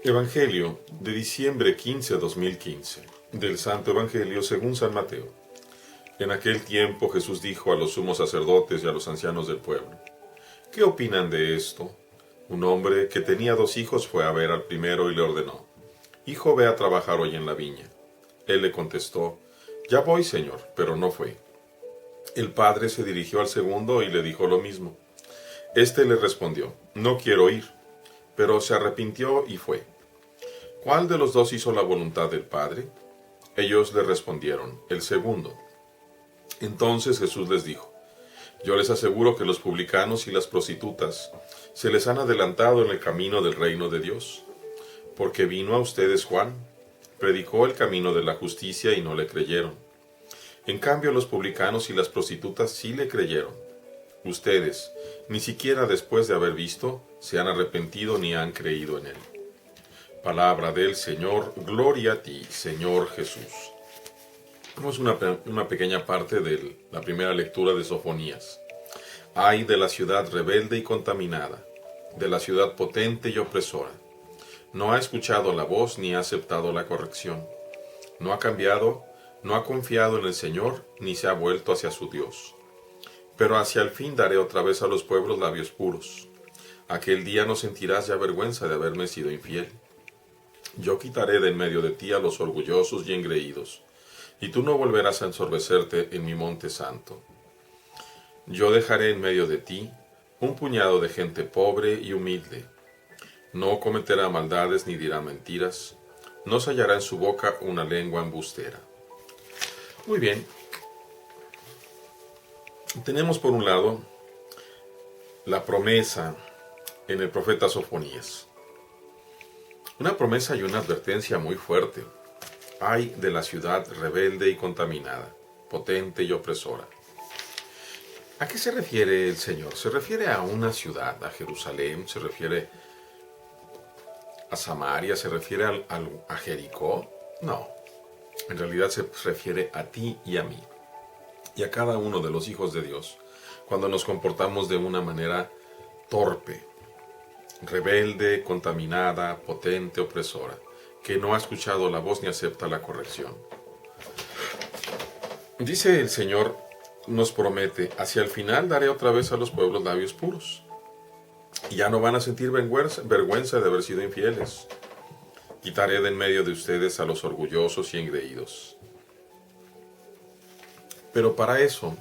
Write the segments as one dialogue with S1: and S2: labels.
S1: Evangelio de diciembre 15, 2015 del Santo Evangelio según San Mateo. En aquel tiempo Jesús dijo a los sumos sacerdotes y a los ancianos del pueblo: ¿Qué opinan de esto? Un hombre que tenía 2 hijos fue a ver al primero y le ordenó: Hijo, ve a trabajar hoy en la viña. Él le contestó: Ya voy, señor, pero no fue. El padre se dirigió al segundo y le dijo lo mismo. Este le respondió: No quiero ir. Pero se arrepintió y fue. ¿Cuál de los 2 hizo la voluntad del Padre? Ellos le respondieron: El segundo. Entonces Jesús les dijo: Yo les aseguro que los publicanos y las prostitutas se les han adelantado en el camino del reino de Dios. Porque vino a ustedes Juan, predicó el camino de la justicia y no le creyeron. En cambio los publicanos y las prostitutas sí le creyeron. Ustedes, ni siquiera después de haber visto, se han arrepentido ni han creído en él. Palabra del Señor, gloria a ti, Señor Jesús. Vamos a una pequeña parte de la primera lectura de Sofonías. Ay de la ciudad rebelde y contaminada, de la ciudad potente y opresora. No ha escuchado la voz ni ha aceptado la corrección. No ha cambiado, no ha confiado en el Señor, ni se ha vuelto hacia su Dios. Pero hacia el fin daré otra vez a los pueblos labios puros. Aquel día no sentirás ya vergüenza de haberme sido infiel. Yo quitaré de en medio de ti a los orgullosos y engreídos, y tú no volverás a ensorbecerte en mi monte santo. Yo dejaré en medio de ti un puñado de gente pobre y humilde. No cometerá maldades ni dirá mentiras, no se hallará en su boca una lengua embustera. Muy bien. Tenemos por un lado la promesa en el profeta Sofonías. Una promesa y una advertencia muy fuerte. Ay de la ciudad rebelde y contaminada, potente y opresora. ¿A qué se refiere el Señor? ¿Se refiere a una ciudad, a Jerusalén? ¿Se refiere a Samaria? ¿Se refiere a Jericó? No. En realidad se refiere a ti y a mí. Y a cada uno de los hijos de Dios, cuando nos comportamos de una manera torpe, rebelde, contaminada, potente, opresora, que no ha escuchado la voz ni acepta la corrección. Dice el Señor, nos promete: hacia el final daré otra vez a los pueblos labios puros. Y ya no van a sentir vergüenza de haber sido infieles. Quitaré de en medio de ustedes a los orgullosos y engreídos. Pero para eso,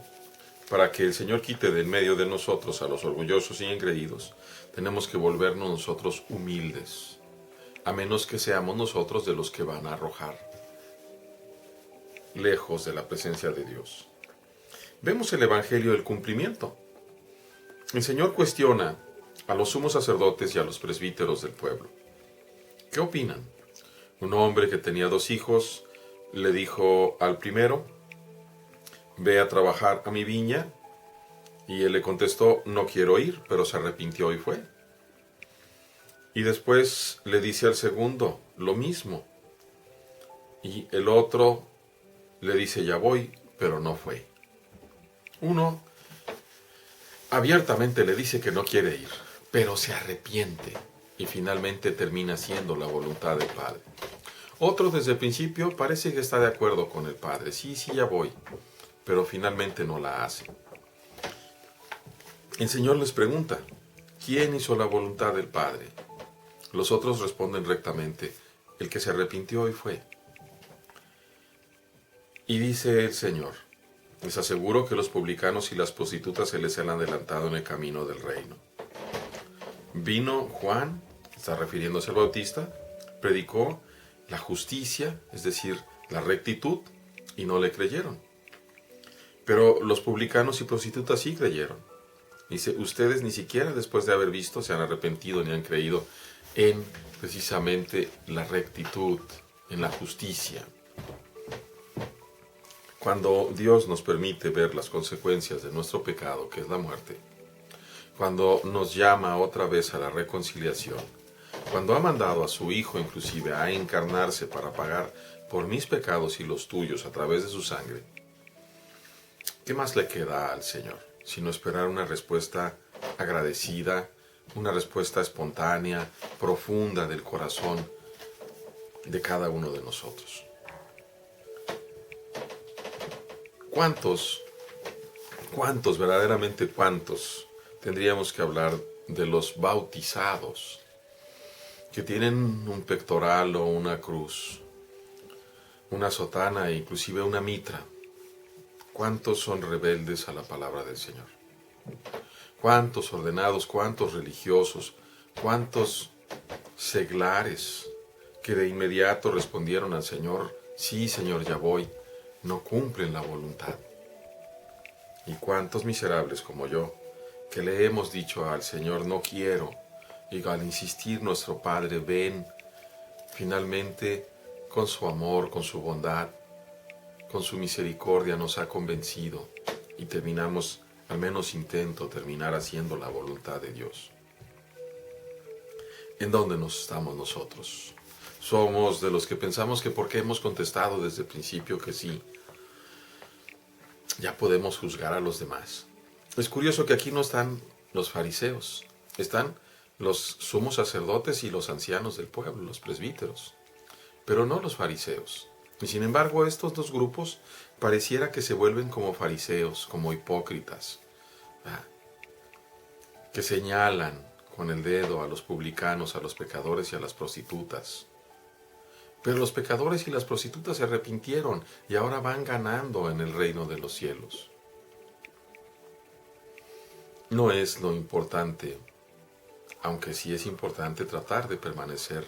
S1: para que el Señor quite de en medio de nosotros a los orgullosos y engreídos, tenemos que volvernos nosotros humildes, a menos que seamos nosotros de los que van a arrojar lejos de la presencia de Dios. Vemos el Evangelio del cumplimiento. El Señor cuestiona a los sumos sacerdotes y a los presbíteros del pueblo. ¿Qué opinan? Un hombre que tenía 2 hijos le dijo al primero: Ve a trabajar a mi viña. Y él le contestó: No quiero ir, pero se arrepintió y fue. Y después le dice al segundo lo mismo. Y el otro le dice: Ya voy, pero no fue. Uno abiertamente le dice que no quiere ir, pero se arrepiente y finalmente termina haciendo la voluntad del Padre. Otro desde el principio parece que está de acuerdo con el Padre. Sí, ya voy, pero finalmente no la hace. El Señor les pregunta: ¿quién hizo la voluntad del Padre? Los otros responden rectamente: el que se arrepintió y fue. Y dice el Señor: les aseguro que los publicanos y las prostitutas se les han adelantado en el camino del reino. Vino Juan, está refiriéndose al Bautista, predicó la justicia, es decir, la rectitud, y no le creyeron. Pero los publicanos y prostitutas sí creyeron. Dice: ustedes ni siquiera después de haber visto se han arrepentido ni han creído en precisamente la rectitud, en la justicia. Cuando Dios nos permite ver las consecuencias de nuestro pecado, que es la muerte, cuando nos llama otra vez a la reconciliación, cuando ha mandado a su Hijo inclusive a encarnarse para pagar por mis pecados y los tuyos a través de su sangre, ¿qué más le queda al Señor sino esperar una respuesta agradecida, una respuesta espontánea, profunda del corazón de cada uno de nosotros. ¿Cuántos, verdaderamente cuántos tendríamos que hablar de los bautizados que tienen un pectoral o una cruz, una sotana e inclusive una mitra? ¿Cuántos son rebeldes a la palabra del Señor? ¿Cuántos ordenados, cuántos religiosos, cuántos seglares que de inmediato respondieron al Señor, sí, Señor, ya voy, no cumplen la voluntad? ¿Y cuántos miserables como yo, que le hemos dicho al Señor, no quiero, y al insistir nuestro Padre, ven, finalmente con su amor, con su bondad, con su misericordia nos ha convencido y terminamos, al menos intento terminar haciendo la voluntad de Dios? ¿En dónde nos estamos nosotros? Somos de los que pensamos que porque hemos contestado desde el principio que sí, ya podemos juzgar a los demás. Es curioso que aquí no están los fariseos, están los sumos sacerdotes y los ancianos del pueblo, los presbíteros, pero no los fariseos. Y sin embargo, estos dos grupos pareciera que se vuelven como fariseos, como hipócritas, que señalan con el dedo a los publicanos, a los pecadores y a las prostitutas. Pero los pecadores y las prostitutas se arrepintieron y ahora van ganando en el reino de los cielos. No es lo importante, aunque sí es importante tratar de permanecer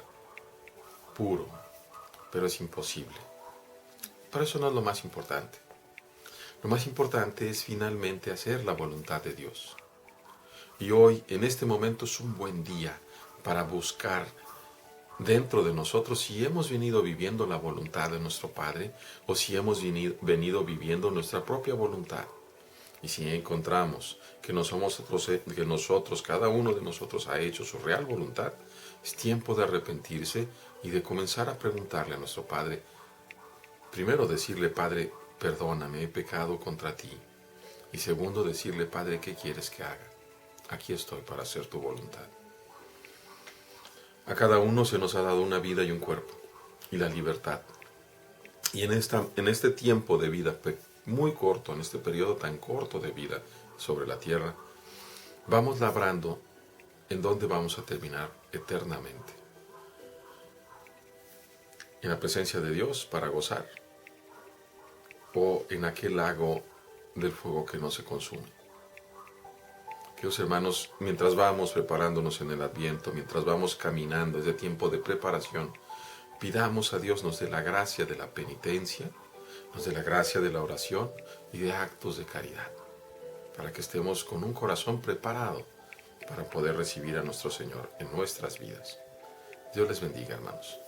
S1: puro, pero es imposible. Pero eso no es lo más importante. Lo más importante es finalmente hacer la voluntad de Dios. Y hoy, en este momento, es un buen día para buscar dentro de nosotros si hemos venido viviendo la voluntad de nuestro Padre o si hemos venido viviendo nuestra propia voluntad. Y si encontramos que nosotros, cada uno de nosotros ha hecho su real voluntad, es tiempo de arrepentirse y de comenzar a preguntarle a nuestro Padre. Primero decirle, Padre, perdóname, he pecado contra ti. Y segundo decirle, Padre, ¿qué quieres que haga? Aquí estoy para hacer tu voluntad. A cada uno se nos ha dado una vida y un cuerpo, y la libertad. Y en este tiempo de vida muy corto, en este periodo tan corto de vida sobre la tierra, vamos labrando en dónde vamos a terminar eternamente. En la presencia de Dios para gozar, o en aquel lago del fuego que no se consume. Queridos hermanos, mientras vamos preparándonos en el Adviento, mientras vamos caminando ese tiempo de preparación, pidamos a Dios nos dé la gracia de la penitencia, nos dé la gracia de la oración y de actos de caridad, para que estemos con un corazón preparado para poder recibir a nuestro Señor en nuestras vidas. Dios les bendiga, hermanos.